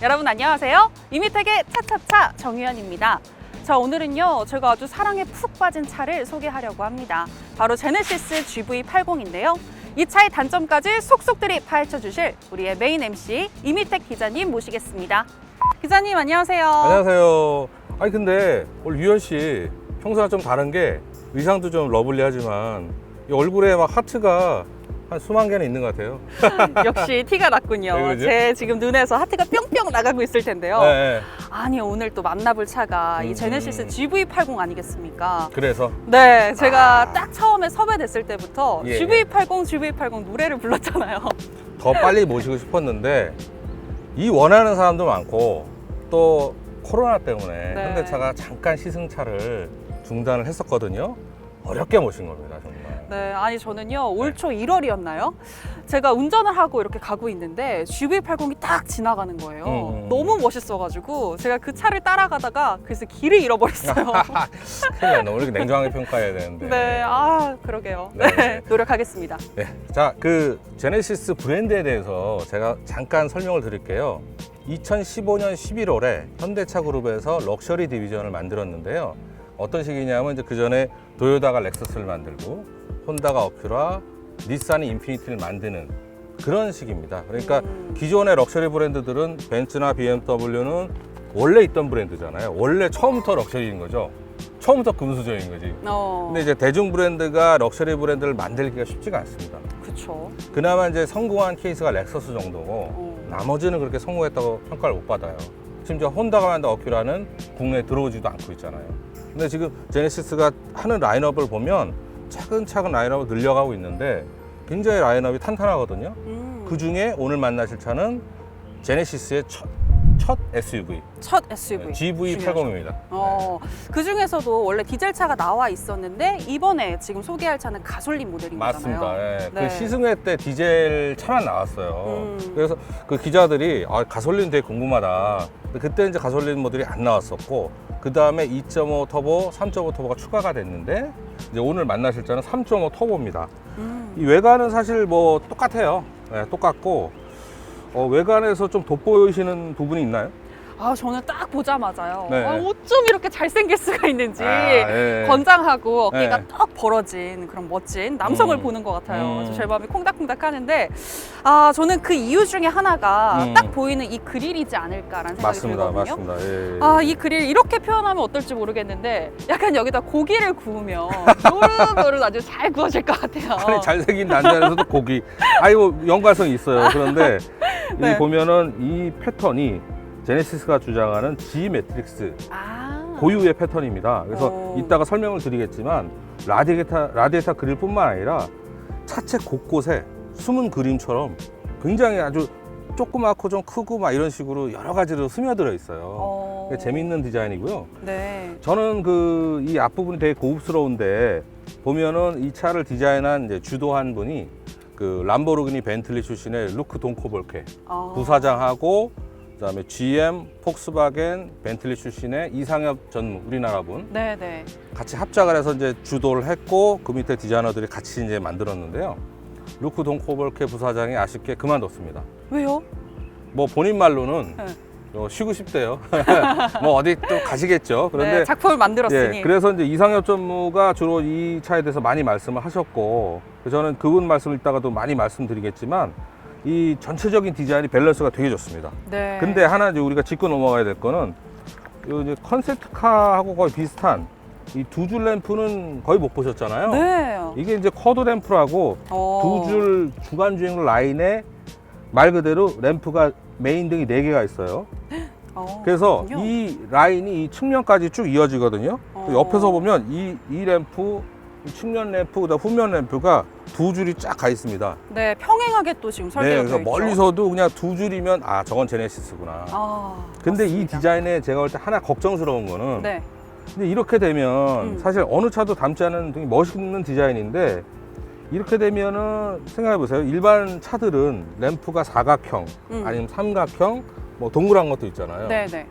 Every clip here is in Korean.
여러분 안녕하세요. 이미택의 차차차 정유현입니다. 자, 오늘은요 제가 아주 사랑에 푹 빠진 차를 소개하려고 합니다. 바로 제네시스 GV80인데요. 이 차의 단점까지 속속들이 파헤쳐 주실 우리의 메인 MC 이미택 기자님 모시겠습니다. 기자님 안녕하세요. 안녕하세요. 아니 근데 오늘 유현 씨 평소랑 좀 다른 게 의상도 좀 러블리하지만 이 얼굴에 막 하트가 한 수만 개는 있는 것 같아요. 역시 티가 났군요. 제 지금 눈에서 하트가 뿅뿅 나가고 있을 텐데요. 네. 아니 오늘 또 만나볼 차가 이 제네시스 GV80 아니겠습니까? 그래서? 네, 제가 딱 처음에 섭외됐을 때부터 예. GV80 노래를 불렀잖아요. 더 빨리 모시고 싶었는데 이 원하는 사람도 많고 또 코로나 때문에 네. 현대차가 잠깐 시승차를 중단을 했었거든요. 어렵게 모신 겁니다, 정말. 네, 아니 저는요 올 초 1월이었나요? 제가 운전을 하고 이렇게 가고 있는데 GV80이 딱 지나가는 거예요. 너무 멋있어가지고 제가 그 차를 따라가다가 그래서 길을 잃어버렸어요. 큰일 났네. 오늘 냉정하게 평가해야 되는데. 네, 아 그러게요. 네. 네, 노력하겠습니다. 네, 자, 그 제네시스 브랜드에 대해서 제가 잠깐 설명을 드릴게요. 2015년 11월에 현대차 그룹에서 럭셔리 디비전을 만들었는데요. 어떤 식이냐면 이제 그 전에 도요타가 렉서스를 만들고 혼다가 어큐라, 닛산이 인피니티를 만드는 그런 식입니다. 그러니까 기존의 럭셔리 브랜드들은 벤츠나 BMW는 원래 있던 브랜드잖아요. 원래 처음부터 럭셔리인 거죠. 처음부터 금수저인 거지. 근데 이제 대중 브랜드가 럭셔리 브랜드를 만들기가 쉽지가 않습니다. 그렇죠. 그나마 이제 성공한 케이스가 렉서스 정도고 나머지는 그렇게 성공했다고 평가를 못 받아요. 심지어 혼다가 만든 어큐라는 국내에 들어오지도 않고 있잖아요. 근데 지금 제네시스가 하는 라인업을 보면 차근차근 라인업을 늘려가고 있는데 굉장히 라인업이 탄탄하거든요. 그 중에 오늘 만나실 차는 제네시스의 첫 SUV. 첫 SUV. GV80입니다. 그 중에서도 원래 디젤차가 나와 있었는데 이번에 지금 소개할 차는 가솔린 모델이잖아요. 맞습니다. 네. 네. 그 시승회 때 디젤 차만 나왔어요. 그래서 그 기자들이 가솔린 되게 궁금하다. 그때 이제 가솔린 모델이 안 나왔었고 그 다음에 2.5 터보, 3.5 터보가 추가가 됐는데 이제 오늘 만나실 차는 3.5 터보입니다. 이 외관은 사실 뭐 똑같아요. 네, 똑같고 외관에서 좀 돋보이시는 부분이 있나요? 아, 저는 딱 보자마자요. 네. 어쩜 이렇게 잘생길 수가 있는지 네. 건장하고 어깨가 네. 떡 벌어진 그런 멋진 남성을 보는 것 같아요. 아주 제 마음이 콩닥콩닥 하는데 저는 그 이유 중에 하나가 딱 보이는 이 그릴이지 않을까라는 생각이 맞습니다. 들거든요. 맞습니다. 예. 이 그릴 이렇게 표현하면 어떨지 모르겠는데 약간 여기다 고기를 구우면 노릇노릇 아주 잘 구워질 것 같아요. 아니, 잘생긴 남자에서도 고기. 아이고 연관성이 있어요. 그런데 네. 이 보면은 이 패턴이 제네시스가 주장하는 G 매트릭스 고유의 패턴입니다. 그래서 이따가 설명을 드리겠지만 라디에이터 그릴뿐만 아니라 차체 곳곳에 숨은 그림처럼 굉장히 아주 조그맣고 좀 크고 막 이런 식으로 여러 가지로 스며들어 있어요. 재밌는 디자인이고요. 네. 저는 이 앞부분이 되게 고급스러운데 보면은 이 차를 디자인한 이제 주도한 분이 그 람보르기니 벤틀리 출신의 루크 돈코볼케 부사장하고 그다음에 GM, 폭스바겐, 벤틀리 출신의 이상엽 전 우리나라 분 네네. 같이 합작을 해서 이제 주도를 했고 그 밑에 디자이너들이 같이 이제 만들었는데요. 루크 돈코볼케 부사장이 아쉽게 그만뒀습니다. 왜요? 뭐 본인 말로는 쉬고 싶대요. 뭐 어디 또 가시겠죠. 그런데 네, 작품을 만들었으니. 예, 그래서 이제 이상엽 전무가 주로 이 차에 대해서 많이 말씀을 하셨고 저는 그분 말씀을 이따가도 많이 말씀드리겠지만 이 전체적인 디자인이 밸런스가 되게 좋습니다. 네. 근데 하나 이제 우리가 짚고 넘어가야 될 거는 요 이제 컨셉트카하고 거의 비슷한 이 두 줄 램프는 거의 못 보셨잖아요. 네. 이게 이제 커드 램프라고 두 줄 주간 주행 라인에 말 그대로 램프가 메인 등이 4개가 있어요. 그래서 그렇군요. 이 라인이 이 측면까지 쭉 이어지거든요. 옆에서 보면 이 램프, 측면 램프, 그다음 후면 램프가 두 줄이 쫙 가 있습니다. 네, 평행하게 또 지금 네, 설계가 그래서 되어 있죠. 멀리서도 그냥 두 줄이면 저건 제네시스구나. 근데 맞습니다. 이 디자인에 제가 볼 때 하나 걱정스러운 거는 네. 근데 이렇게 되면 사실 어느 차도 닮지 않은 되게 멋있는 디자인인데 이렇게 되면은 생각해 보세요. 일반 차들은 램프가 사각형 아니면 삼각형 뭐 동그란 것도 있잖아요. 네네.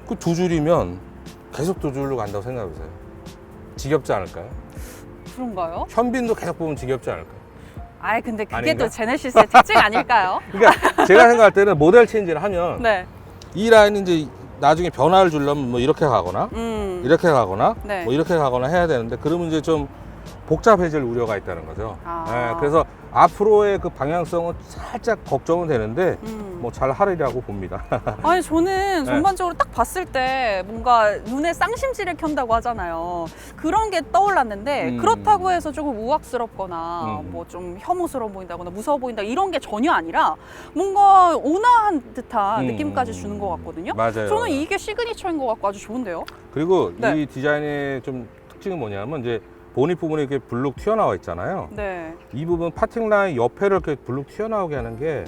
그 두 줄이면 계속 두 줄로 간다고 생각해 보세요. 지겹지 않을까요? 그런가요? 현빈도 계속 보면 지겹지 않을까요? 아이, 근데 그게 아닌가? 또 제네시스의 특징 아닐까요? 그러니까 제가 생각할 때는 모델 체인지를 하면 네. 이 라인이 이제 나중에 변화를 주려면 뭐 이렇게 가거나 이렇게 가거나 네. 뭐 이렇게 가거나 해야 되는데 그러면 이제 좀 복잡해질 우려가 있다는 거죠. 아. 그래서 앞으로의 그 방향성은 살짝 걱정은 되는데 뭐 잘 하리라고 봅니다. 아니, 저는 네. 전반적으로 딱 봤을 때 뭔가 눈에 쌍심지를 켠다고 하잖아요. 그런 게 떠올랐는데 그렇다고 해서 조금 우악스럽거나 뭐 좀 혐오스러워 보인다거나 무서워 보인다 이런 게 전혀 아니라 뭔가 온화한 듯한 느낌까지 주는 것 같거든요. 맞아요. 저는 이게 시그니처인 것 같고 아주 좋은데요. 그리고 네. 이 디자인의 좀 특징은 뭐냐면 이제 보닛 부분에 이렇게 블룩 튀어나와 있잖아요. 네. 이 부분 파팅 라인 옆에를 이렇게 블룩 튀어나오게 하는 게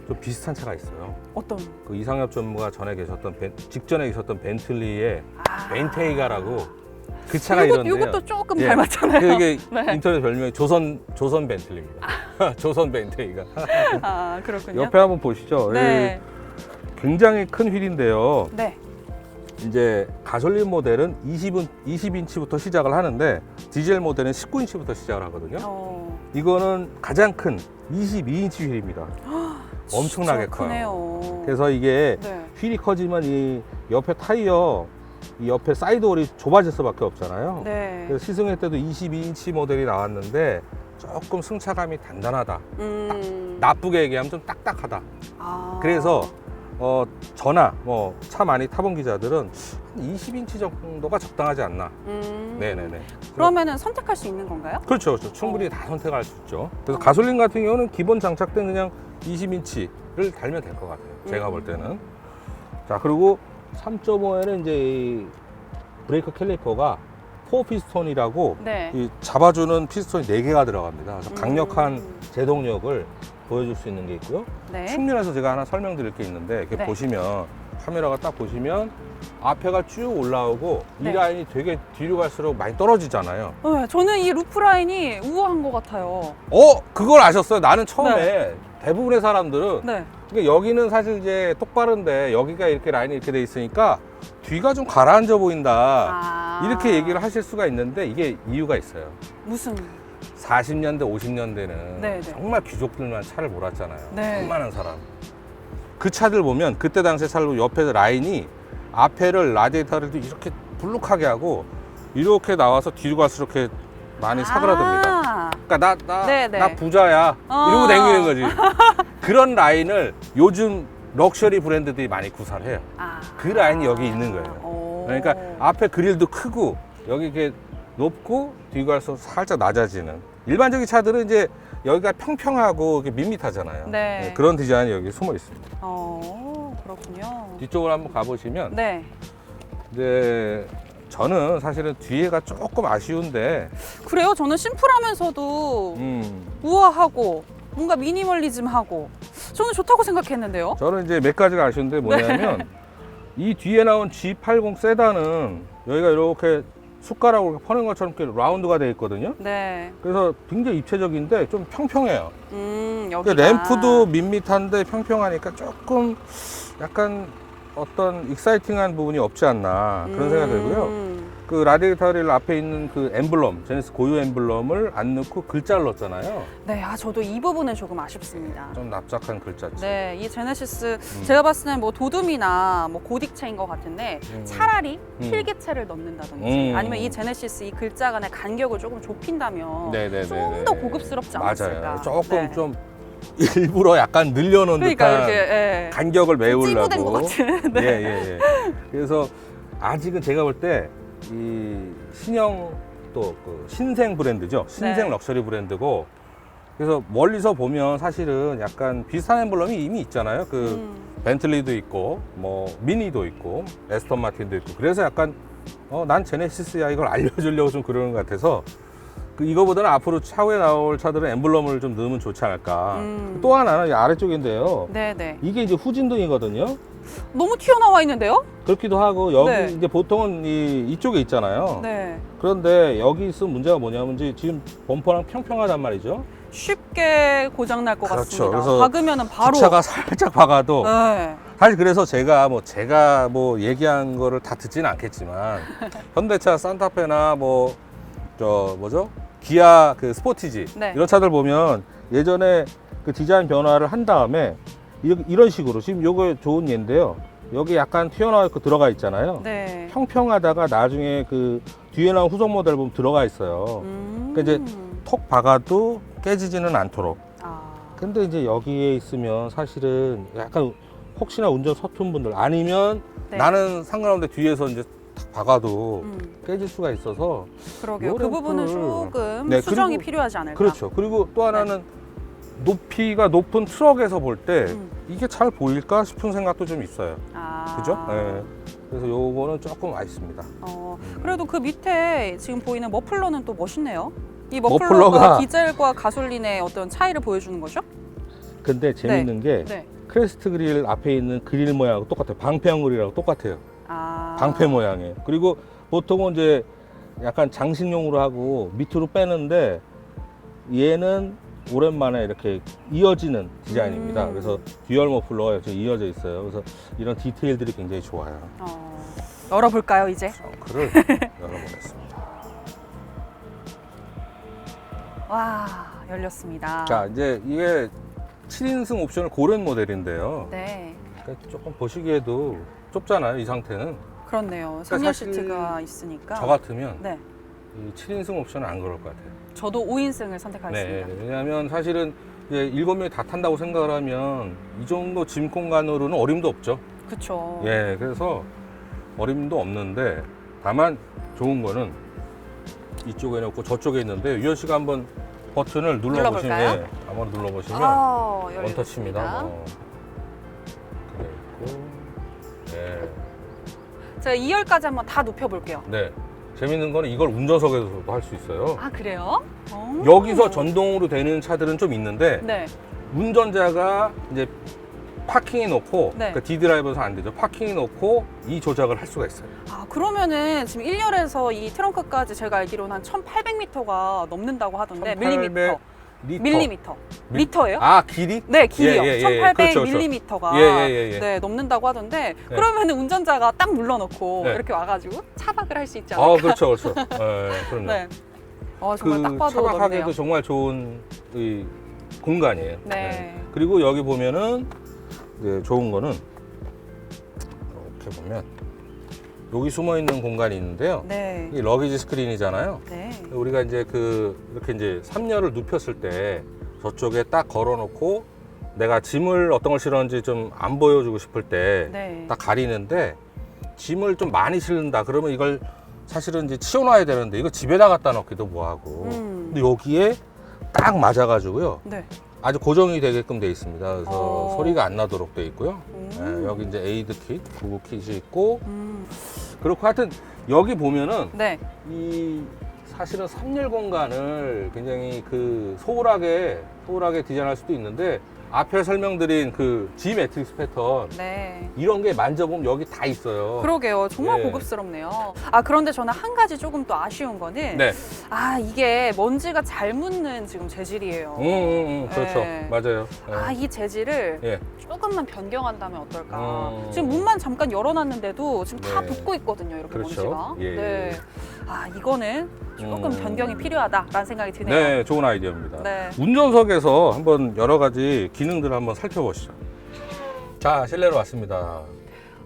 좀 비슷한 차가 있어요. 어떤? 그 이상엽 전무가 전에 계셨던 직전에 계셨던 벤틀리의 아. 벤테이가라고 그 차가 이런데요. 이것도 조금 예. 닮았잖아요. 이게 네. 인터넷 별명이 조선 벤틀리입니다. 조선 벤테이가. 아, 그렇군요. 옆에 한번 보시죠. 네. 굉장히 큰 휠인데요. 네. 이제 가솔린 모델은 20인치부터 시작을 하는데 디젤 모델은 19인치부터 시작을 하거든요. 이거는 가장 큰 22인치 휠입니다. 엄청나게 커요. 크네요. 그래서 이게 네. 휠이 커지면 이 옆에 타이어, 이 옆에 사이드홀이 좁아질 수밖에 없잖아요. 네. 그래서 시승회 때도 22인치 모델이 나왔는데 조금 승차감이 단단하다. 나쁘게 얘기하면 좀 딱딱하다. 아. 그래서 저나 뭐 차 많이 타본 기자들은 20인치 정도가 적당하지 않나. 네네네. 그러면은 선택할 수 있는 건가요? 그렇죠, 그렇죠. 충분히 다 선택할 수 있죠. 그래서 가솔린 같은 경우는 기본 장착된 그냥 20인치를 달면 될 것 같아요. 제가 볼 때는. 자, 그리고 3.5에는 이제 이 브레이크 캘리퍼가 4피스톤이라고 네. 이 잡아주는 피스톤이 4개가 들어갑니다. 그래서 강력한 제동력을 보여줄 수 있는 게 있고요. 네. 측면에서 제가 하나 설명드릴 게 있는데 이렇게 네. 보시면 카메라가 딱 보시면 앞에가 쭉 올라오고 네. 이 라인이 되게 뒤로 갈수록 많이 떨어지잖아요. 네, 저는 이 루프 라인이 우아한 것 같아요. 그걸 아셨어요? 나는 처음에 대부분의 사람들은 네. 그러니까 여기는 사실 이제 똑바른데 여기가 이렇게 라인이 이렇게 돼 있으니까 뒤가 좀 가라앉아 보인다. 아. 이렇게 얘기를 하실 수가 있는데 이게 이유가 있어요. 무슨? 40년대, 50년대는 네, 네. 정말 귀족들만 차를 몰았잖아요. 네. 웬만한 사람. 그 차들 보면 그때 당시에 차를 옆에 라인이 앞에를 라디에이터를 이렇게 불룩하게 하고 이렇게 나와서 뒤로 갈수록 이렇게 많이 사그라듭니다. 아. 그러니까 네, 네. 나 부자야 이러고 다니는 거지. 그런 라인을 요즘 럭셔리 브랜드들이 많이 구사를 해요. 아. 그 라인이 여기 있는 거예요. 그러니까 앞에 그릴도 크고 여기 이렇게 높고 뒤로 갈수록 살짝 낮아지는. 일반적인 차들은 이제 여기가 평평하고 이렇게 밋밋하잖아요. 네. 그런 디자인이 여기 숨어 있습니다. 그렇군요. 뒤쪽으로 한번 가보시면 네. 이제 저는 사실은 뒤에가 조금 아쉬운데 그래요? 저는 심플하면서도 우아하고 뭔가 미니멀리즘하고 저는 좋다고 생각했는데요. 저는 이제 몇 가지가 아쉬운데 뭐냐면 이 뒤에 나온 G80 세단은 여기가 이렇게 숟가락으로 이렇게 퍼는 것처럼 이렇게 라운드가 되어 있거든요. 네. 그래서 굉장히 입체적인데 좀 평평해요. 여기가. 그러니까 램프도 밋밋한데 평평하니까 조금 약간 어떤 익사이팅한 부분이 없지 않나 그런 생각이 들고요. 그 라디에이터 릴 앞에 있는 그 엠블럼, 제네시스 고유 엠블럼을 안 넣고 글자를 넣었잖아요. 네, 저도 이 부분은 조금 아쉽습니다. 좀 납작한 글자체. 네, 이 제네시스 제가 봤을 때는 뭐 도둠이나 뭐 고딕체인 것 같은데 차라리 필기체를 넣는다든지 아니면 이 제네시스 이 글자 간의 간격을 조금 좁힌다면 좀 더 고급스럽지 않았을까. 맞아요. 조금 좀 일부러 약간 늘려놓은 그러니까 듯한 이렇게 간격을 메우려고. 찌부된 것 같은. 네. 예. 그래서 아직은 제가 볼 때 이 신형 또 그 신생 브랜드죠. 신생 네. 럭셔리 브랜드고 그래서 멀리서 보면 사실은 약간 비슷한 엠블럼이 이미 있잖아요. 그 벤틀리도 있고 뭐 미니도 있고 에스턴 마틴도 있고 그래서 약간 난 제네시스야 이걸 알려주려고 좀 그러는 것 같아서 이거보다는 앞으로 차후에 나올 차들은 엠블럼을 좀 넣으면 좋지 않을까. 음. 또 하나는 이 아래쪽인데요. 네네. 이게 이제 후진등이거든요. 너무 튀어나와 있는데요? 그렇기도 하고 여기 네. 이제 보통은 이쪽에 있잖아요. 네. 그런데 여기 있으면 문제가 뭐냐면 이제 지금 범퍼랑 평평하단 말이죠. 쉽게 고장 날 것 그렇죠. 같습니다. 그래서 박으면은 바로. 차가 살짝 박아도 네. 사실 그래서 제가 뭐 얘기한 거를 다 듣지는 않겠지만 현대차 산타페나 기아 그 스포티지 네. 이런 차들 보면 예전에 그 디자인 변화를 한 다음에 이런 식으로 지금 요거 좋은 예인데요. 여기 약간 튀어나와 들어가 있잖아요. 네. 평평하다가 나중에 그 뒤에 나온 후속 모델 보면 들어가 있어요. 그러니까 이제 톡 박아도 깨지지는 않도록. 아. 근데 이제 여기에 있으면 사실은 약간 혹시나 운전 서툰 분들 아니면 네. 나는 상관없는데 뒤에서 이제 탁 박아도 깨질 수가 있어서 그러게요. 요 그 부분은 램프를 조금 네, 수정이 그리고- 필요하지 않을까. 그렇죠. 그리고 또 하나는 높이가 높은 트럭에서 볼 때 이게 잘 보일까 싶은 생각도 좀 있어요. 아. 그죠? 네. 그래서 요거는 조금 아쉽습니다. 그래도 그 밑에 지금 보이는 머플러는 또 멋있네요. 이 머플러가- 디젤과 가솔린의 어떤 차이를 보여주는 거죠? 근데 재밌는 게 네. 크레스트 그릴 앞에 있는 그릴 모양하고 똑같아요. 방패형 그릴하고 똑같아요. 아. 방패 모양이에요. 그리고 보통은 이제 약간 장식용으로 하고 밑으로 빼는데 얘는 오랜만에 이렇게 이어지는 디자인입니다. 그래서 듀얼 머플러가 이렇게 이어져 있어요. 그래서 이런 디테일들이 굉장히 좋아요. 열어볼까요, 이제? 트렁크를 열어보겠습니다. 와, 열렸습니다. 자, 이제 이게 7인승 옵션을 고른 모델인데요. 네. 그러니까 조금 보시기에도 좁잖아요, 이 상태는. 그렇네요. 그러니까 3열 사실 시트가 있으니까. 저 같으면 네. 이 7인승 옵션은 안 그럴 것 같아요. 저도 5인승을 네, 선택하겠습니다. 왜냐하면 사실은 이제 7명이 다 탄다고 생각을 하면 이 정도 짐 공간으로는 어림도 없죠. 그쵸. 예, 그래서 어림도 없는데 다만 좋은 거는 이쪽에 놓고 저쪽에 있는데 유현 씨가 한번 버튼을 눌러보시면 눌러볼까요? 예, 한번 눌러보시면 열렸습니다. 원터치입니다. 그래 있고, 네, 제가 2열까지 한번 다 눕혀볼게요. 네. 재밌는 거는 이걸 운전석에서도 할 수 있어요. 아, 그래요? 여기서 전동으로 되는 차들은 좀 있는데 네. 운전자가 이제 파킹해 놓고 네. 그러니까 D드라이버에서 안 되죠. 파킹해 놓고 이 조작을 할 수가 있어요. 아, 그러면은 지금 1열에서 이 트렁크까지 제가 알기로는 한 1,800m가 넘는다고 하던데 1800 밀리미터. 미터예요? 아, 길이? 네, 길이요. 예, 예, 예. 1,800mm가 예. 네, 넘는다고 하던데 네. 그러면 운전자가 딱 눌러놓고 네. 이렇게 와가지고 차박을 할 수 있지 않을까? 그렇죠. 네, 그럼요. 네. 정말 딱 그 봐도 차박하기도 넓네요. 정말 좋은 이 공간이에요. 네. 그리고 여기 보면은 이제 좋은 거는 이렇게 보면 여기 숨어 있는 공간이 있는데요. 네. 이 러기지 스크린이잖아요. 네. 우리가 이제 이렇게 이제 3열을 눕혔을 때 저쪽에 딱 걸어놓고 내가 짐을 어떤 걸 실었는지 좀 안 보여주고 싶을 때 네. 딱 가리는데 짐을 좀 많이 실는다 그러면 이걸 사실은 이제 치워놔야 되는데 이거 집에다 갖다 놓기도 뭐하고 근데 여기에 딱 맞아가지고요 네. 아주 고정이 되게끔 돼 있습니다. 그래서 어. 소리가 안 나도록 돼 있고요. 네, 여기 이제 에이드 킷, 구글 킷이 있고 그렇고 하여튼 여기 보면은 네. 이 사실은 3열 공간을 굉장히 그 소홀하게 디자인할 수도 있는데 앞에 설명드린 그 G 매트릭스 패턴 네. 이런 게 만져보면 여기 다 있어요. 그러게요. 정말 네. 고급스럽네요. 아, 그런데 저는 한 가지 조금 또 아쉬운 거는 네. 아, 이게 먼지가 잘 묻는 지금 재질이에요. 그렇죠. 네. 맞아요. 아, 이 재질을 예. 조금만 변경한다면 어떨까. 음. 지금 문만 잠깐 열어놨는데도 지금 다 네. 붙고 있거든요. 이렇게 그렇죠. 먼지가. 예. 네. 아, 이거는 조금 변경이 필요하다라는 생각이 드네요. 네, 좋은 아이디어입니다. 네. 운전석에서 한번 여러 가지 기능들을 한번 살펴보시죠. 자, 실내로 왔습니다.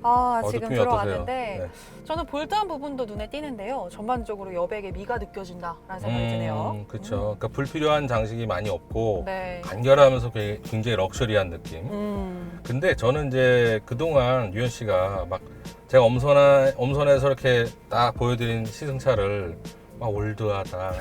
아, 지금 느낌이 어떠세요? 들어왔는데 네. 저는 볼드한 부분도 눈에 띄는데요. 전반적으로 여백에 미가 느껴진다라는 생각이 드네요. 그렇죠. 그러니까 불필요한 장식이 많이 없고 네. 간결하면서 굉장히 럭셔리한 느낌. 근데 저는 이제 그동안 유현 씨가 막 제가 엄선해서 이렇게 딱 보여드린 시승차를 막 올드하다.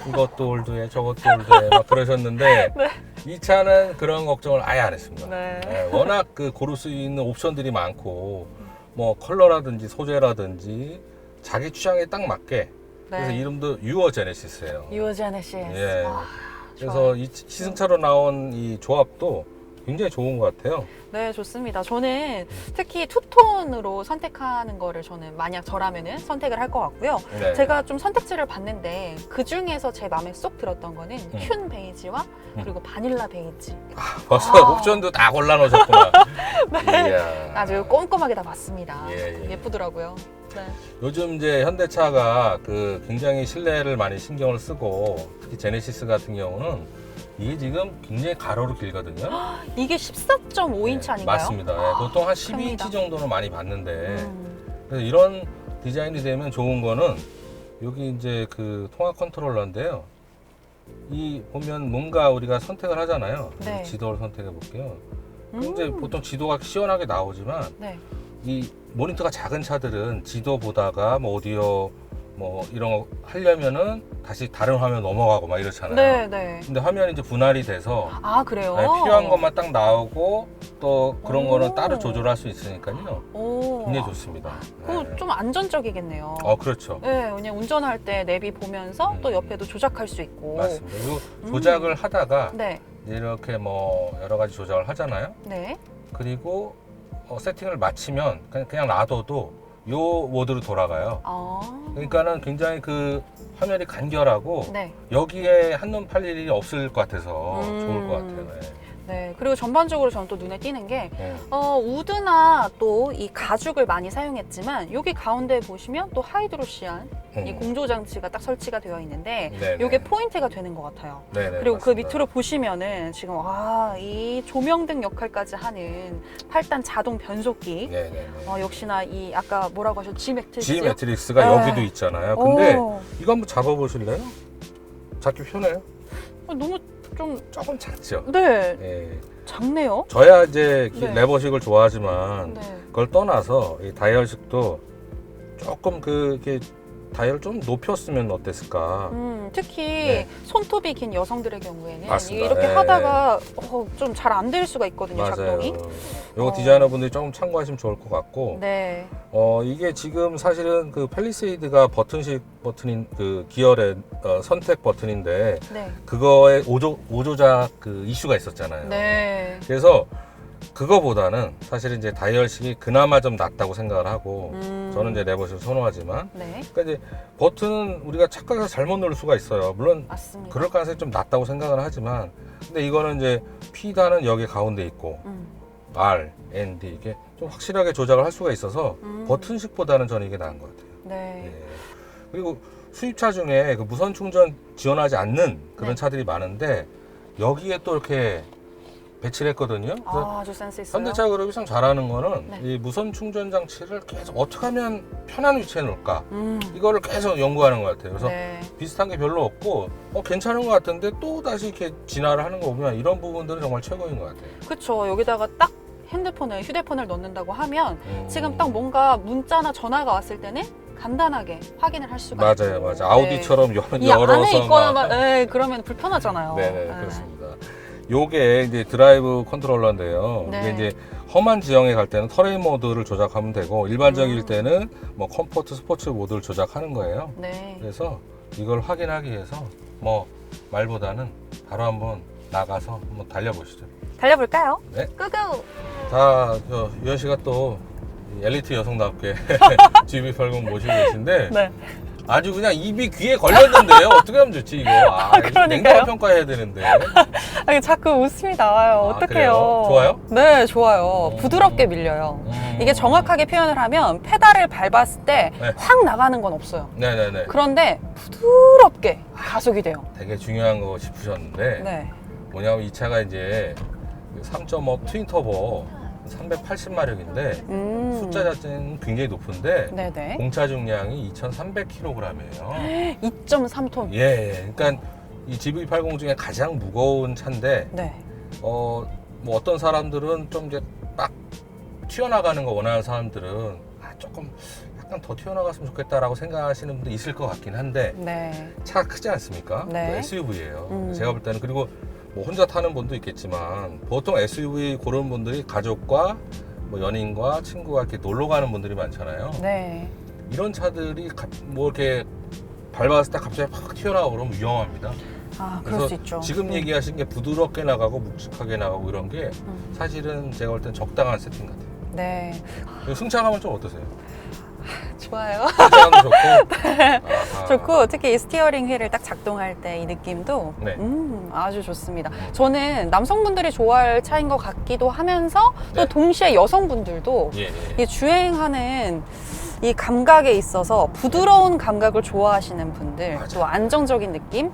이것도 올드해, 저것도 올드해 막 그러셨는데 네. 이 차는 그런 걱정을 아예 안 했습니다. 네. 네, 워낙 그 고를 수 있는 옵션들이 많고 뭐 컬러라든지 소재라든지 자기 취향에 딱 맞게 그래서 이름도 유어 제네시스예요. 유어 제네시스. 예. 아, 그래서 좋아요. 이 시승차로 나온 이 조합도 굉장히 좋은 것 같아요. 네, 좋습니다. 저는 특히 투톤으로 선택하는 거를 저는 만약 저라면은 선택을 할 것 같고요. 네. 제가 좀 선택지를 봤는데 그 중에서 제 마음에 쏙 들었던 거는 퀼 베이지와 그리고 바닐라 베이지. 벌써 아. 옵션도 다 골라놓으셨구나. 네. 이야. 아주 꼼꼼하게 다 봤습니다. 예, 예. 예쁘더라고요. 네. 요즘 이제 현대차가 그 굉장히 실내를 많이 신경을 쓰고 특히 제네시스 같은 경우는 이게 지금 굉장히 가로로 길거든요. 이게 14.5인치 네, 아닌가요? 맞습니다. 네, 보통 한 12인치 큽니다. 정도는 많이 봤는데 음. 그래서 이런 디자인이 되면 좋은 거는 여기 이제 그 통합 컨트롤러인데요. 이 보면 뭔가 우리가 선택을 하잖아요. 네. 지도를 선택해 볼게요. 그럼 이제 보통 지도가 시원하게 나오지만 네. 이 모니터가 작은 차들은 지도 보다가 뭐 오디오 뭐 이런 거 하려면은 다시 다른 화면 넘어가고 막 이렇잖아요. 네, 네. 근데 화면이 이제 분할이 돼서 아, 그래요? 네, 필요한 것만 딱 나오고 또 그런 오. 거는 따로 조절할 수 있으니까요. 오. 굉장히 좋습니다. 그럼 네. 좀 안전적이겠네요. 그렇죠. 네, 그냥 운전할 때 내비 보면서 또 옆에도 조작할 수 있고. 맞습니다. 그리고 조작을 하다가 네, 이렇게 뭐 여러 가지 조작을 하잖아요. 네. 그리고 세팅을 마치면 그냥 놔둬도 요 모드로 돌아가요. 아, 그러니까는 굉장히 그 화면이 간결하고 네. 여기에 한눈 팔 일이 없을 것 같아서 음. 좋을 것 같아요. 네. 네. 그리고 전반적으로 저는 또 눈에 띄는 게, 네. 우드나 또 이 가죽을 많이 사용했지만, 여기 가운데 보시면 또 하이드로시안 이 공조 장치가 딱 설치가 되어 있는데, 네네. 이게 포인트가 되는 것 같아요. 네네, 그리고 그 맞습니다. 밑으로 보시면은 지금 이 조명등 역할까지 하는 8단 자동 변속기. 네네. 역시나 이 아까 뭐라고 하셨죠? G 매트릭스. G 매트릭스가 네. 여기도 있잖아요. 근데 오. 이거 한번 잡아보실래요? 잡기 편해요. 너무 좀 조금 작죠. 네, 예. 작네요. 저야 이제 네. 레버식을 좋아하지만 네. 그걸 떠나서 이 다이얼식도 조금 이렇게 다이얼 좀 높였으면 어땠을까. 특히 네. 손톱이 긴 여성들의 경우에는 맞습니다. 이게 이렇게 네. 하다가 좀 잘 안 될 수가 있거든요, 작동이. 이거 디자이너분들이 조금 참고하시면 좋을 것 같고. 네. 이게 지금 사실은 그 팰리세이드가 버튼식 버튼인 그 기어의 선택 버튼인데 네. 그거에 오조작 그 이슈가 있었잖아요. 네. 그래서 그거보다는 사실은 이제 다이얼식이 그나마 좀 낫다고 생각을 하고 저는 이제 레버식을 선호하지만 네. 그러니까 이제 버튼은 우리가 착각해서 잘못 누를 수가 있어요. 물론 맞습니다. 그럴 가능성이 좀 낮다고 생각을 하지만 근데 이거는 이제 P단은 여기 가운데 있고 R, N, D 이게 좀 확실하게 조작을 할 수가 있어서 버튼식보다는 저는 이게 나은 것 같아요. 네. 예. 그리고 수입차 중에 그 무선 충전 지원하지 않는 그런 네. 차들이 많은데 여기에 또 이렇게 배치를 했거든요. 그래서 아주 센스 있어요. 현대차 그룹이 참 잘하는 거는 네. 이 무선 충전 장치를 계속 어떻게 하면 편한 위치에 놓을까 이거를 계속 연구하는 것 같아요. 그래서 네. 비슷한 게 별로 없고 괜찮은 것 같은데 또 다시 이렇게 진화를 하는 거 보면 이런 부분들은 정말 최고인 것 같아요. 그렇죠. 여기다가 딱 휴대폰을 넣는다고 하면 지금 딱 뭔가 문자나 전화가 왔을 때는 간단하게 확인을 할 수가 맞아요, 있고. 맞아요. 아우디처럼 이 열어서 안에 있거나 막. 네, 그러면 불편하잖아요. 네네, 그렇습니다. 요게 이제 드라이브 컨트롤러인데요. 네. 이게 이제 험한 지형에 갈 때는 터레인 모드를 조작하면 되고 일반적일 때는 뭐 컴포트 스포츠 모드를 조작하는 거예요. 네. 그래서 이걸 확인하기 위해서 뭐 말보다는 바로 한번 나가서 한번 달려보시죠. 달려볼까요? 네. 고고! 자, 유현 씨가 또 엘리트 여성답게 GB80 모시고 계신데 네. 아주 그냥 입이 귀에 걸렸는데요. 어떻게 하면 좋지 이거? 그러니까요. 냉정 평가해야 되는데. 아니, 자꾸 웃음이 나와요. 어떡해요. 그래요? 좋아요? 네, 좋아요. 부드럽게 밀려요. 이게 정확하게 표현을 하면 페달을 밟았을 때 네. 확 나가는 건 없어요. 네네네. 그런데 부드럽게 가속이 돼요. 되게 중요한 거 짚으셨는데 네. 뭐냐면 이 차가 이제 3.5 트윈 터보 380마력인데 숫자 자체는 굉장히 높은데 네네. 공차 중량이 2,300kg이에요. 2.3톤. 예, 그러니까 이 GV80 중에 가장 무거운 차인데 네. 뭐 어떤 사람들은 좀 이제 딱 튀어나가는 거 원하는 사람들은 조금 약간 더 튀어나갔으면 좋겠다라고 생각하시는 분도 있을 것 같긴 한데 네. 차가 크지 않습니까? 네. SUV예요. 제가 볼 때는 그리고 뭐 혼자 타는 분도 있겠지만 보통 SUV 고르는 분들이 가족과 뭐 연인과 친구와 이렇게 놀러 가는 분들이 많잖아요. 네. 이런 차들이 뭐 이렇게 밟았을 때 갑자기 팍 튀어나오고 그러면 위험합니다. 아, 그럴 그래서 수 있죠. 지금 얘기하신 게 부드럽게 나가고 묵직하게 나가고 이런 게 사실은 제가 볼 땐 적당한 세팅 같아요. 네, 승차감은 좀 어떠세요? 좋아요. 승차감도 좋고. 아하. 좋고 특히 이 스티어링 휠을 딱 작동할 때 이 느낌도 네. 아주 좋습니다. 저는 남성분들이 좋아할 차인 것 같기도 하면서 또 네. 동시에 여성분들도 예, 예. 이 주행하는 이 감각에 있어서 부드러운 감각을 좋아하시는 분들, 맞아요. 또 안정적인 느낌,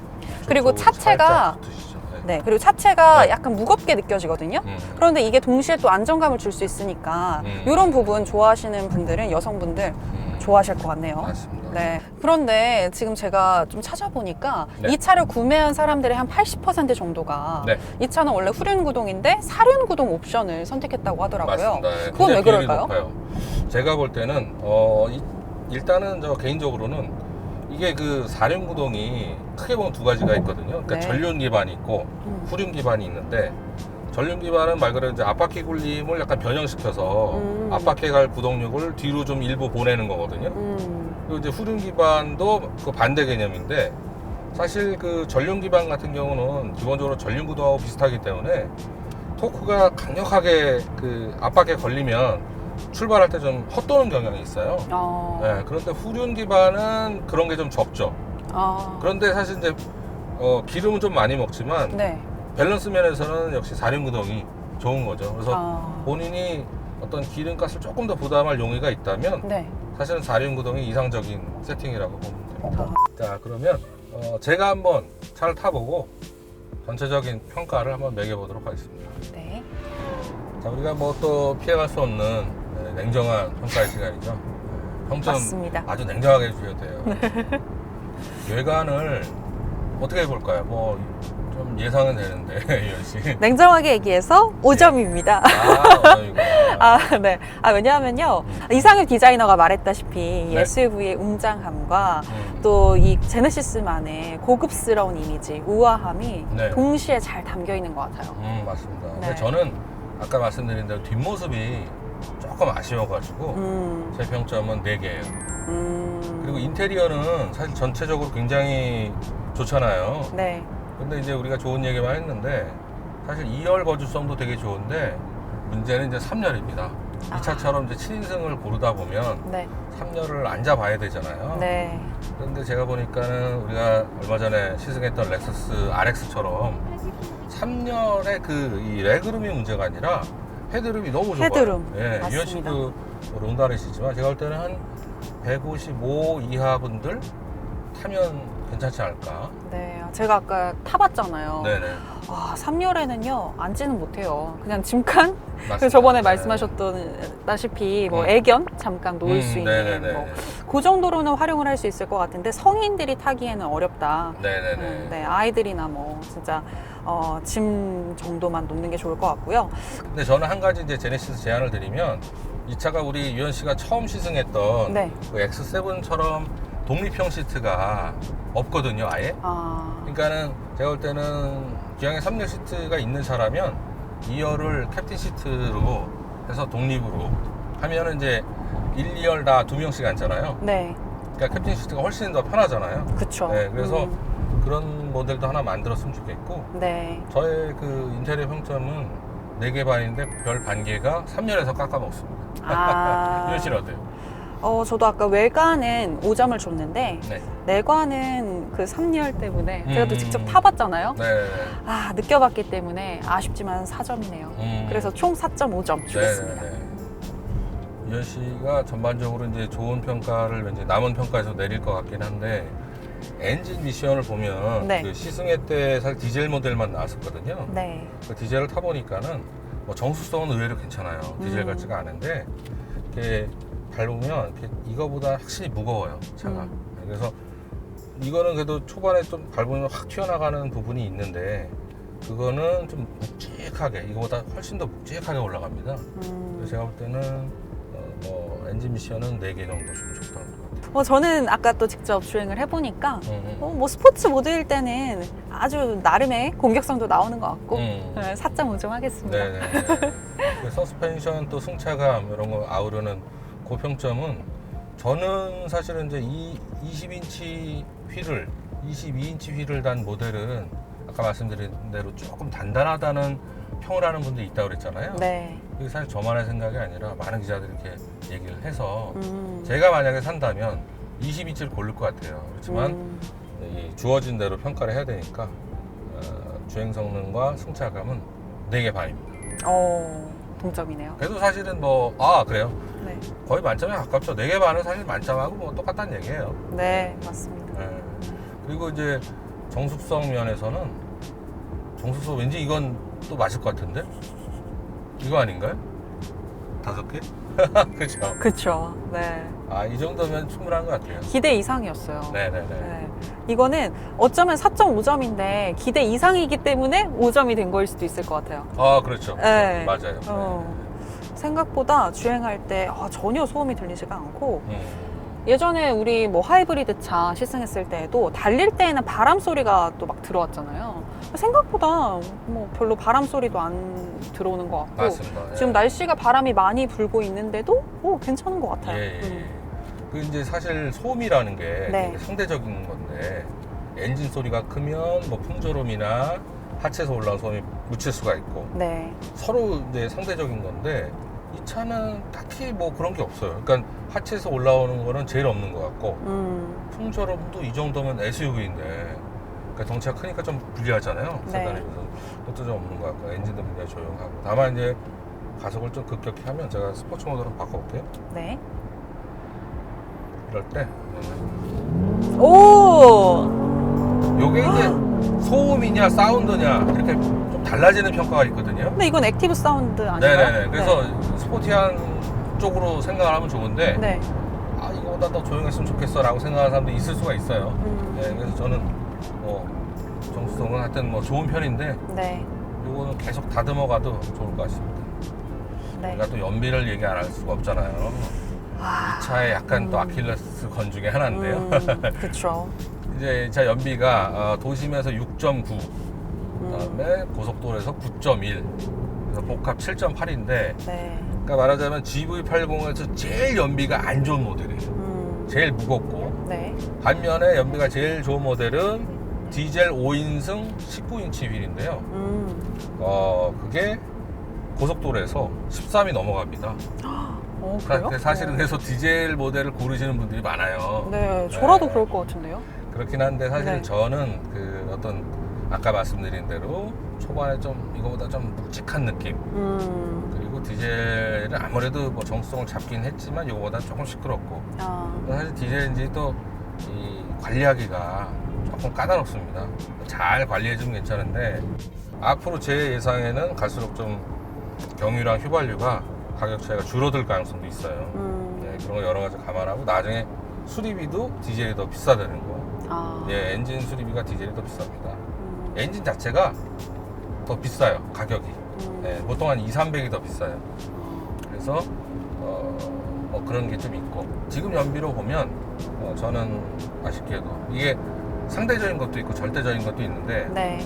그리고 저쪽으로 차체가 살짝 붙으시죠. 네, 그리고 차체가 네. 약간 무겁게 느껴지거든요. 음. 그런데 이게 동시에 또 안정감을 줄 수 있으니까 이런 부분 좋아하시는 분들은 여성분들 좋아하실 것 같네요. 맞습니다. 네. 그런데 지금 제가 좀 찾아보니까 네. 이 차를 구매한 사람들의 한 80% 정도가 네. 이 차는 원래 후륜 구동인데 사륜 구동 옵션을 선택했다고 하더라고요. 맞습니다. 네, 그건 왜 굉장히 비율이 그럴까요? 높아요. 제가 볼 때는 일단은 저 개인적으로는 이게 그 사륜구동이 크게 보면 두 가지가 있거든요. 그러니까 네. 전륜 기반이 있고 후륜 기반이 있는데 전륜 기반은 말 그대로 이제 앞바퀴 굴림을 약간 변형시켜서 앞바퀴에 갈 구동력을 뒤로 좀 일부 보내는 거거든요. 그리고 이제 후륜 기반도 그 반대 개념인데 사실 그 전륜 기반 같은 경우는 기본적으로 전륜 구동하고 비슷하기 때문에 토크가 강력하게 그 앞바퀴에 걸리면 출발할 때 좀 헛도는 경향이 있어요. 네, 그런데 후륜 기반은 그런 게 좀 적죠. 그런데 사실 이제 기름은 좀 많이 먹지만 네. 밸런스 면에서는 역시 사륜 구동이 좋은 거죠. 그래서 아. 본인이 어떤 기름값을 조금 더 부담할 용의가 있다면 네. 사실은 사륜 구동이 이상적인 세팅이라고 보면 됩니다. 아. 자, 그러면 제가 한번 차를 타보고 전체적인 평가를 한번 매겨보도록 하겠습니다. 네. 자, 우리가 뭐 또 피해갈 수 없는 냉정한 평가의 시간이죠. 평점 맞습니다. 아주 냉정하게 해주셔도 돼요. 외관을 어떻게 해볼까요? 뭐 좀 예상은 되는데 유연 씨. 냉정하게 얘기해서 5점입니다. 어이구나. 아, 네. 아, 왜냐하면요. 이상엽 디자이너가 말했다시피 이 네. SUV의 웅장함과 또 이 제네시스만의 고급스러운 이미지, 우아함이 네. 동시에 잘 담겨 있는 것 같아요. 맞습니다. 네. 근데 저는 아까 말씀드린 대로 뒷모습이 조금 아쉬워가지고 제 평점은 4개예요. 그리고 인테리어는 사실 전체적으로 굉장히 좋잖아요. 네. 근데 이제 우리가 좋은 얘기만 했는데 사실 2열 거주성도 되게 좋은데 문제는 이제 3열입니다. 이 차처럼 이제 7인승을 고르다 보면 네. 3열을 앉아봐야 되잖아요. 네. 그런데 제가 보니까는 우리가 얼마 전에 시승했던 렉서스 RX처럼 3열의 그 이 레그룸이 문제가 아니라 헤드룸이 너무 좁아요. 헤드룸. 예, 맞습니다. 유현 씨도 롱다리시지만 제가 볼 때는 한 155 이하 분들 타면 괜찮지 않을까? 네. 제가 아까 타봤잖아요. 네네. 아, 3열에는요, 앉지는 못해요. 그냥 짐칸? 맞습니다. 그래서 저번에 네. 말씀하셨다시피 뭐 애견 잠깐 놓을 수 있는 네네네. 뭐 그 정도로는 활용을 할 수 있을 것 같은데 성인들이 타기에는 어렵다. 네네네. 네, 아이들이나 뭐 진짜 짐 정도만 놓는 게 좋을 것 같고요. 근데 저는 한 가지 이제 제네시스 제안을 드리면 이 차가 우리 유현 씨가 처음 시승했던 네. 그 X7처럼 독립형 시트가 없거든요, 아예. 아, 그러니까는 제가 볼 때는 기왕에 3열 시트가 있는 차라면 2열을 캡틴 시트로 해서 독립으로 하면은 이제 1, 2열 다 2명씩 앉잖아요. 네, 그러니까 캡틴 시트가 훨씬 더 편하잖아요. 그쵸. 네, 그래서 그런 모델도 하나 만들었으면 좋겠고 네. 저의 그 인테리어 평점은 4개 반인데 별 반 개가 3열에서 깎아 먹습니다. 아. 유현 씨는 어때요? 저도 아까 외관은 5점을 줬는데 네. 내관은 그 3열 때문에 제가 또 직접 음. 타봤잖아요. 네. 아, 느껴봤기 때문에 아쉽지만 4점이네요. 그래서 총 4.5점 주겠습니다. 네. 유현 씨가 전반적으로 이제 좋은 평가를 왠지 남은 평가에서 내릴 것 같긴 한데 엔진 미션을 보면 네. 그 시승회 때 사실 디젤 모델만 나왔었거든요. 네. 그 디젤을 타보니까는 뭐 정수성은 의외로 괜찮아요. 디젤 같지가 않은데 이렇게 밟으면 이렇게 이거보다 확실히 무거워요, 차가. 그래서 이거는 그래도 초반에 좀 밟으면 확 튀어나가는 부분이 있는데 그거는 좀 묵직하게 이거보다 훨씬 더 묵직하게 올라갑니다. 그래서 제가 볼 때는 뭐 엔진 미션은 4개 정도 주면 좋다고 생각합니다. 저는 아까 또 직접 주행을 해보니까 뭐 스포츠 모드일 때는 아주 나름의 공격성도 나오는 것 같고 4.5점 하겠습니다. 네네. 그 서스펜션 또 승차감 이런 거 아우르는 고평점은 저는 사실은 이제 20인치 휠을 22인치 휠을 단 모델은 아까 말씀드린 대로 조금 단단하다는 평을 하는 분들이 있다고 그랬잖아요. 네. 이게 사실 저만의 생각이 아니라 많은 기자들이 이렇게 얘기를 해서 음. 제가 만약에 산다면 20인치를 고를 것 같아요. 그렇지만 이 주어진 대로 평가를 해야 되니까 주행 성능과 승차감은 4개 반입니다. 동점이네요. 그래도 사실은 그래요. 네. 거의 만점에 가깝죠. 4개 반은 사실 만점하고 뭐 똑같다는 얘기예요. 네, 맞습니다. 네. 그리고 이제 정숙성 면에서는 정숙성 왠지 이건 또 맞을 것 같은데? 이거 아닌가요? 5개? 그렇죠. 그쵸. 네. 이 정도면 충분한 것 같아요. 기대 이상이었어요. 네네네. 네. 이거는 어쩌면 4.5점인데 기대 이상이기 때문에 5점이 된 거일 수도 있을 것 같아요. 그렇죠. 네. 맞아요. 생각보다 주행할 때 전혀 소음이 들리지가 않고 네. 예전에 우리 뭐 하이브리드 차 시승했을 때에도 달릴 때에는 바람 소리가 또 막 들어왔잖아요. 생각보다 뭐 별로 바람 소리도 안 들어오는 것 같고 맞습니다. 지금 날씨가 바람이 많이 불고 있는데도 괜찮은 것 같아요. 예. 그 이제 사실 소음이라는 게 네. 되게 상대적인 건데 엔진 소리가 크면 뭐 풍조름이나 하체에서 올라온 소음이 묻힐 수가 있고 네. 서로 이제 상대적인 건데 이 차는 딱히 뭐 그런 게 없어요. 그러니까 하체에서 올라오는 거는 제일 없는 것 같고 풍조름도 이 정도면 SUV인데 그러니까 덩치가 크니까 좀 불리하잖아요. 네. 세단에 비해서 그것도 좀 없는 것 같고 엔진도 굉장히 조용하고 다만 이제 가속을 좀 급격히 하면 제가 스포츠 모드로 바꿔볼게요. 네. 이럴 때 오! 요게 이제 소음이냐 사운드냐 이렇게 좀 달라지는 평가가 있거든요. 근데 이건 액티브 사운드 아닌가요? 네네네. 그래서 스포티한 쪽으로 생각을 하면 좋은데 네. 이거보다 더 조용했으면 좋겠어 라고 생각하는 사람도 있을 수가 있어요. 네, 그래서 저는 정수성은 하여튼 좋은 편인데 네. 요거는 계속 다듬어 가도 좋을 것 같습니다. 네. 우리가 또 연비를 얘기 안 할 수가 없잖아요. 이 차의 약간 또 아킬레스 건 중에 하나인데요. 그렇죠. 이제 이 차 연비가 도심에서 6.9, 그다음에 고속도로에서 9.1, 그래서 복합 7.8인데, 네. 그러니까 말하자면 GV80에서 제일 연비가 안 좋은 모델이에요. 제일 무겁고, 네. 반면에 연비가 제일 좋은 모델은 디젤 5인승 19인치 휠인데요. 그게 고속도로에서 13이 넘어갑니다. 그래요? 그러니까 사실은 그래서 디젤 모델을 고르시는 분들이 많아요. 네, 저라도 네. 그럴 것 같은데요. 그렇긴 한데 사실 네. 저는 그 어떤 아까 말씀드린 대로 초반에 좀 이거보다 좀 묵직한 느낌 그리고 디젤은 아무래도 뭐 정수성을 잡긴 했지만 이거보다 조금 시끄럽고 사실 디젤 엔진이 또 이 관리하기가 조금 까다롭습니다. 잘 관리해주면 괜찮은데 앞으로 제 예상에는 갈수록 좀 경유랑 휘발유가 가격 차이가 줄어들 가능성도 있어요. 네, 그런 거 여러 가지 감안하고 나중에 수리비도 디젤이 더 비싸다는 거. 예, 엔진 수리비가 디젤이 더 비쌉니다. 엔진 자체가 더 비싸요, 가격이. 네, 보통 한 200~300이 더 비싸요. 그래서 그런 게 좀 있고 지금 연비로 보면 저는 아쉽게도 이게 상대적인 것도 있고 절대적인 것도 있는데 네.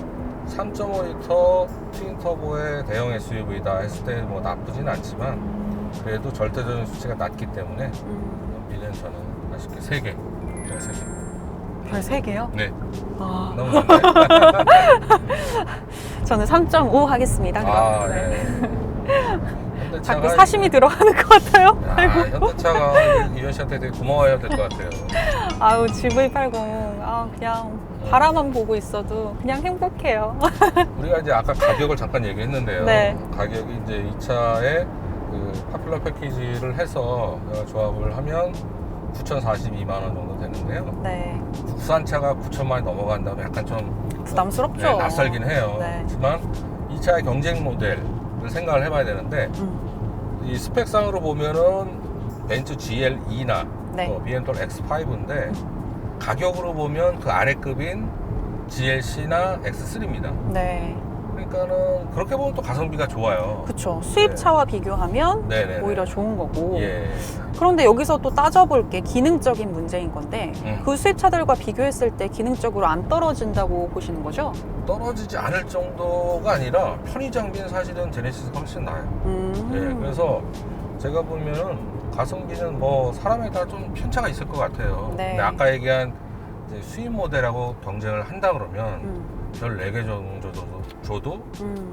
3.5L 트윈 터보의 대형 SUV다 했을 때 뭐 나쁘진 않지만 그래도 절대적인 수치가 낮기 때문에 연비는 저는 아쉽게 3개. 별 3개요? 네. 아, 너무 많나요? 저는 3.5 하겠습니다. 현대차가 자꾸 사심이 들어가는 것 같아요. 현대차가 이현 씨한테 되게 고마워해야 될 것 같아요. 아우, GV80. 그냥 바라만 보고 있어도 그냥 행복해요. 우리가 이제 아까 가격을 잠깐 얘기했는데요. 네. 가격이 이제 이 차의 그 파퓰러 패키지를 해서 조합을 하면 9,042만 원 정도 되는데요. 네. 국산차가 9천만이 넘어간다면 약간 좀 부담스럽죠. 네, 낯설긴 해요. 네. 하지만 이 차의 경쟁 모델을 생각을 해봐야 되는데 이 스펙상으로 보면은 벤츠 GL2나 네. BMW X5인데 가격으로 보면 그 아래급인 GLC나 X3입니다. 네. 그러니까는 그렇게 보면 또 가성비가 좋아요. 그쵸. 수입차와 비교하면 네네네. 오히려 좋은 거고. 예. 그런데 여기서 또 따져볼 게 기능적인 문제인 건데 그 수입차들과 비교했을 때 기능적으로 안 떨어진다고 보시는 거죠? 떨어지지 않을 정도가 아니라 편의 장비는 사실은 제네시스가 훨씬 나아요. 예, 그래서 제가 보면은 가성비는 뭐 사람에 따라 좀 편차가 있을 것 같아요. 네. 근데 아까 얘기한 이제 수입 모델하고 경쟁을 한다 그러면 14개 정도 줘도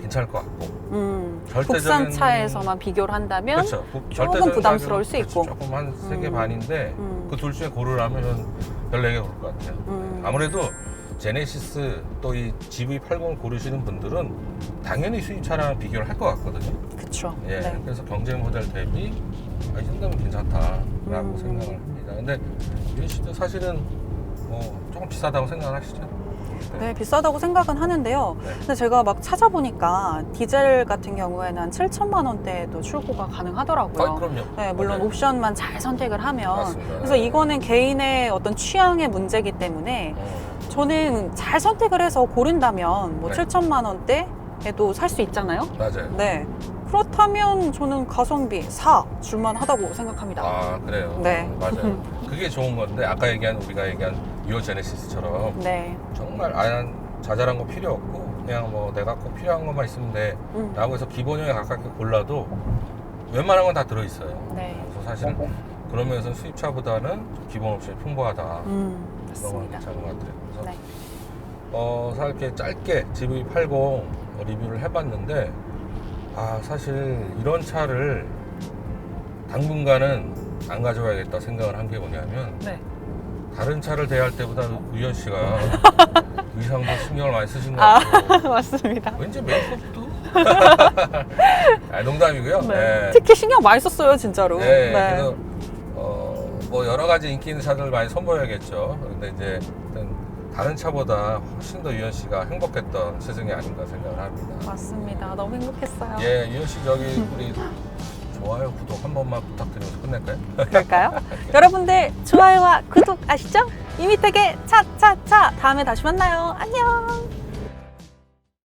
괜찮을 것 같고 국산차에서만 비교를 한다면 그렇죠. 조금 부담스러울 수 있고. 조금 한 3개 반인데 그 둘 중에 고르라면 저는 14개 고를 것 같아요. 아무래도 제네시스 또 이 GV80을 고르시는 분들은 당연히 수입차랑 비교를 할 것 같거든요. 그렇죠. 예, 네. 그래서 경쟁 모델 대비 이 정도면 괜찮다라고 생각을 합니다. 근데 유현 씨도 사실은 조금 비싸다고 생각을 하시죠? 네, 비싸다고 생각은 하는데요. 네. 근데 제가 막 찾아보니까 디젤 같은 경우에는 한 7천만 원대에도 출고가 가능하더라고요. 그럼요. 네, 물론 맞아요. 옵션만 잘 선택을 하면. 맞습니다. 그래서 이거는 개인의 어떤 취향의 문제이기 때문에 저는 잘 선택을 해서 고른다면 뭐 네. 7천만 원대에도 살 수 있잖아요. 맞아요. 네. 그렇다면 저는 가성비 4 줄만 하다고 생각합니다. 아, 그래요. 네. 맞아요. 그게 좋은 건데 아까 우리가 얘기한 유어 제네시스처럼 네. 정말 자잘한 거 필요 없고 그냥 뭐 내가 꼭 필요한 것만 있으면 돼 라고 해서 기본형에 가깝게 골라도 웬만한 건 다 들어있어요. 네. 그래서 사실 그런 면에서 수입차보다는 기본 옵션이 풍부하다. 그런 건 맞습니다. 괜찮은 것 같아요. 그래서 네. 사실 이렇게 짧게 GV80 리뷰를 해봤는데 사실 이런 차를 당분간은 안 가져와야겠다 생각을 한 게 뭐냐면 네. 다른 차를 대할 때보다 유현 씨가 의상도 신경을 많이 쓰신 것 같고 맞습니다. 왠지 메이크업도 농담이고요. 네. 네. 특히 신경 많이 썼어요, 진짜로. 네, 그래서 뭐 여러 가지 인기 있는 차들을 많이 선보여야겠죠. 근데 이제 다른 차보다 훨씬 더 유현 씨가 행복했던 시즌이 아닌가 생각을 합니다. 맞습니다. 너무 행복했어요. 예, 유현 씨 저기 우리 좋아요, 구독 한 번만 부탁드리면서 끝낼까요? 그럴까요? 여러분들 좋아요와 구독 아시죠? 이미택의 차차차 다음에 다시 만나요. 안녕.